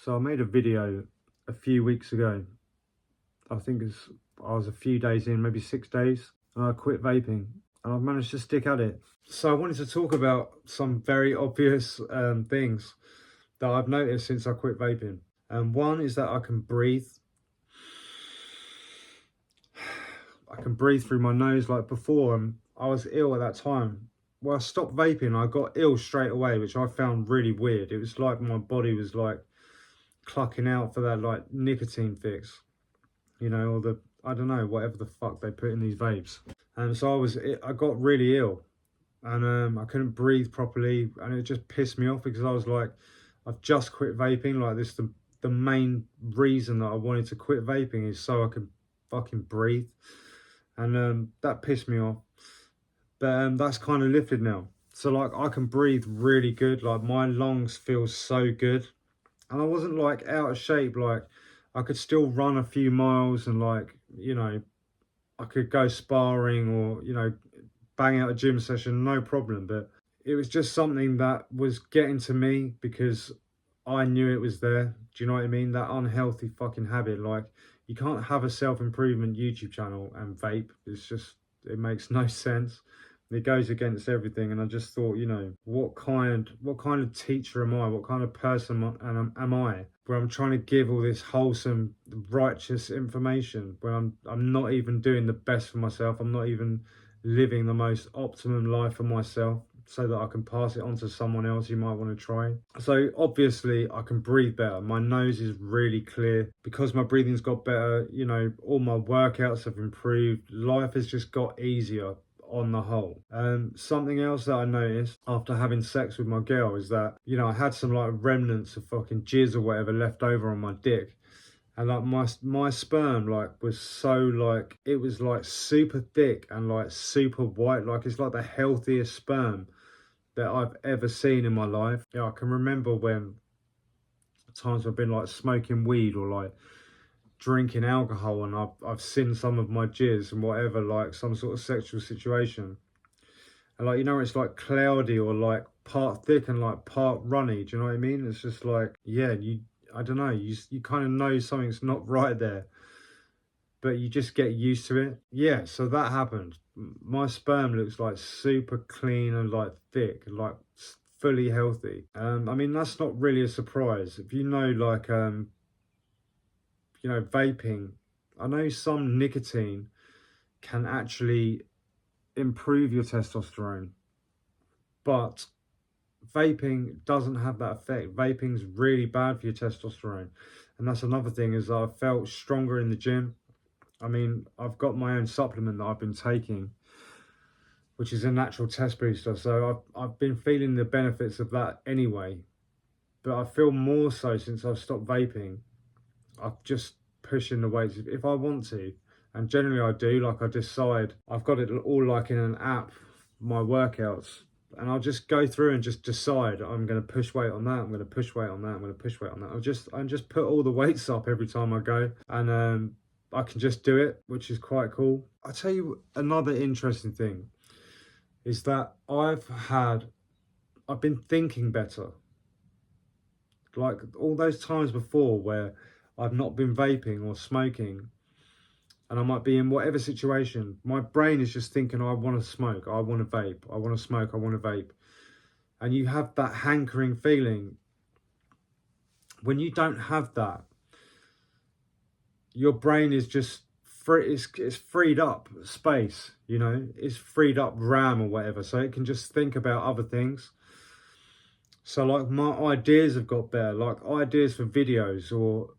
So I made a video a few weeks ago. I think I was a few days in, maybe 6 days, and I quit vaping, and I've managed to stick at it. So I wanted to talk about some very obvious things that I've noticed since I quit vaping. And one is that I can breathe. I can breathe through my nose like before. I was ill at that time. Well, I stopped vaping, I got ill straight away, which I found really weird. It was like my body was like clucking out for that like nicotine fix, you know, or the, I don't know, whatever the fuck they put in these vapes. And so I got really ill, and I couldn't breathe properly, and it just pissed me off because I was like, I've just quit vaping. Like this, the main reason that I wanted to quit vaping is so I could fucking breathe, and that pissed me off. But that's kind of lifted now. So like I can breathe really good. Like my lungs feel so good, and I wasn't like out of shape. Like I could still run a few miles, and like, you know, I could go sparring or, you know, bang out a gym session, no problem. But it was just something that was getting to me because I knew it was there. Do you know what I mean? That unhealthy fucking habit. Like you can't have a self-improvement YouTube channel and vape. It's just, it makes no sense. It goes against everything. And I just thought, you know, what kind of teacher am I? What kind of person am I? Where I'm trying to give all this wholesome, righteous information when I'm not even doing the best for myself. I'm not even living the most optimum life for myself so that I can pass it on to someone else who might want to try. So obviously I can breathe better. My nose is really clear because my breathing's got better. You know, all my workouts have improved. Life has just got easier on the whole. Something else that I noticed after having sex with my girl is that, you know, I had some like remnants of fucking jizz or whatever left over on my dick. And like my sperm like was so like, it was like super thick and like super white. Like it's like the healthiest sperm that I've ever seen in my life. Yeah, I can remember when times I've been like smoking weed or like drinking alcohol, and I've seen some of my jizz and whatever, like some sort of sexual situation, and like, you know, it's like cloudy or like part thick and like part runny. Do you know what I mean? It's just like, yeah, I don't know, you kind of know something's not right there, but you just get used to it. Yeah, so that happened. My sperm looks like super clean and like thick and like fully healthy. I mean, that's not really a surprise if you know, like you know, vaping, I know some nicotine can actually improve your testosterone, but vaping doesn't have that effect. Vaping's really bad for your testosterone. And that's another thing, is I felt stronger in the gym. I mean, I've got my own supplement that I've been taking, which is a natural test booster. So I've been feeling the benefits of that anyway. But I feel more so since I've stopped vaping. I'm just pushing the weights if I want to. And generally I do, like I decide, I've got it all like in an app, my workouts. And I'll just go through and just decide I'm going to push weight on that, I'm going to push weight on that, I'm going to push weight on that. I just put all the weights up every time I go. And I can just do it, which is quite cool. I'll tell you another interesting thing is that I've been thinking better. Like all those times before where I've not been vaping or smoking, and I might be in whatever situation, my brain is just thinking, I want to smoke, I want to vape, I want to smoke, I want to vape. And you have that hankering feeling. When you don't have that, your brain is just free, it's freed up space, you know, it's freed up RAM or whatever, so it can just think about other things. So like my ideas have got better, like ideas for videos, or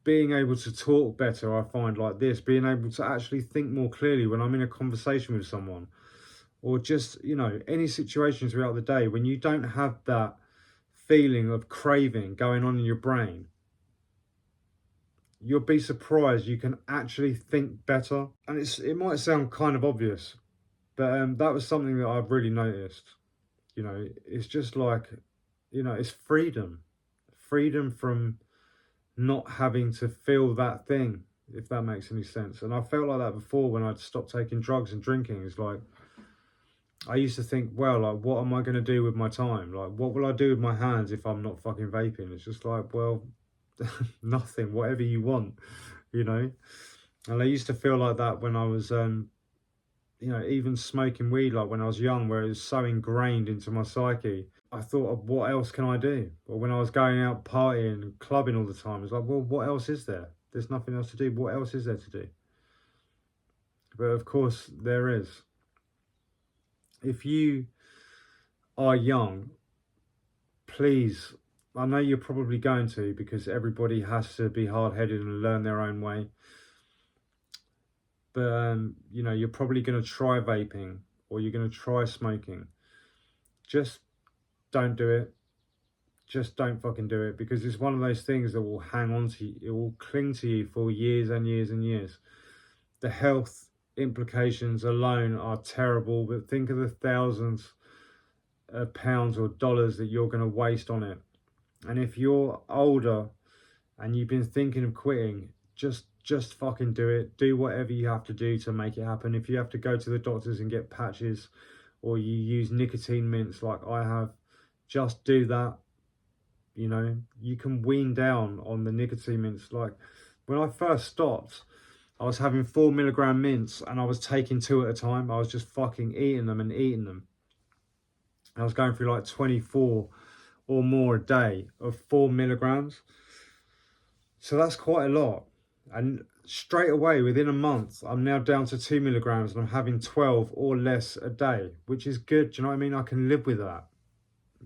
being able to talk better. I find like this, being able to actually think more clearly when I'm in a conversation with someone, or just, you know, any situation throughout the day, when you don't have that feeling of craving going on in your brain, you'll be surprised you can actually think better. And it might sound kind of obvious, but that was something that I've really noticed. You know, it's just like, you know, it's freedom from not having to feel that thing, if that makes any sense. And I felt like that before when I'd stopped taking drugs and drinking. It's like, I used to think, well, like, what am I going to do with my time? Like, what will I do with my hands if I'm not fucking vaping? It's just like, well, nothing, whatever you want, you know. And I used to feel like that when I was, you know, even smoking weed, like when I was young, where it was so ingrained into my psyche. I thought, of what else can I do? Or when I was going out partying and clubbing all the time, it's like, well, what else is there? There's nothing else to do. What else is there to do? But of course, there is. If you are young, please, I know you're probably going to, because everybody has to be hard-headed and learn their own way. But, you know, you're probably going to try vaping or you're going to try smoking. Just don't do it. Just don't fucking do it, because it's one of those things that will hang on to you. It will cling to you for years and years and years. The health implications alone are terrible, but think of the thousands of pounds or dollars that you're going to waste on it. And if you're older and you've been thinking of quitting, just fucking do it. Do whatever you have to do to make it happen. If you have to go to the doctors and get patches, or you use nicotine mints like I have, just do that. You know, you can wean down on the nicotine mints. Like when I first stopped, I was having 4 milligram mints and I was taking 2 at a time. I was just fucking eating them and eating them. I was going through like 24 or more a day of 4 milligrams. So that's quite a lot. And straight away, within a month, I'm now down to 2 milligrams and I'm having 12 or less a day, which is good. Do you know what I mean? I can live with that.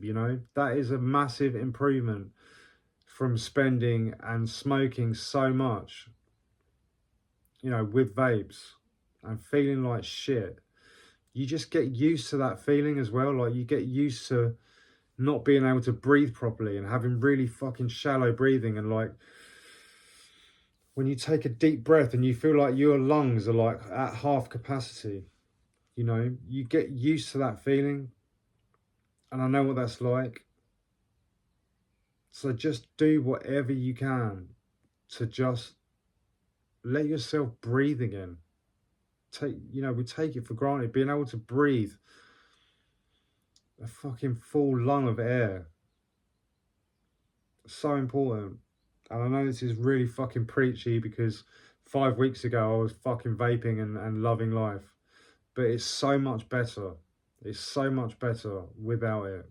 You know, that is a massive improvement from spending and smoking so much, you know, with vapes and feeling like shit. You just get used to that feeling as well. Like you get used to not being able to breathe properly and having really fucking shallow breathing, and like when you take a deep breath and you feel like your lungs are like at half capacity, you know, you get used to that feeling. And I know what that's like. So just do whatever you can to just let yourself breathe again. You know, we take it for granted, being able to breathe a fucking full lung of air. So important. And I know this is really fucking preachy, because 5 weeks ago I was fucking vaping and loving life. But it's so much better. It's so much better without it.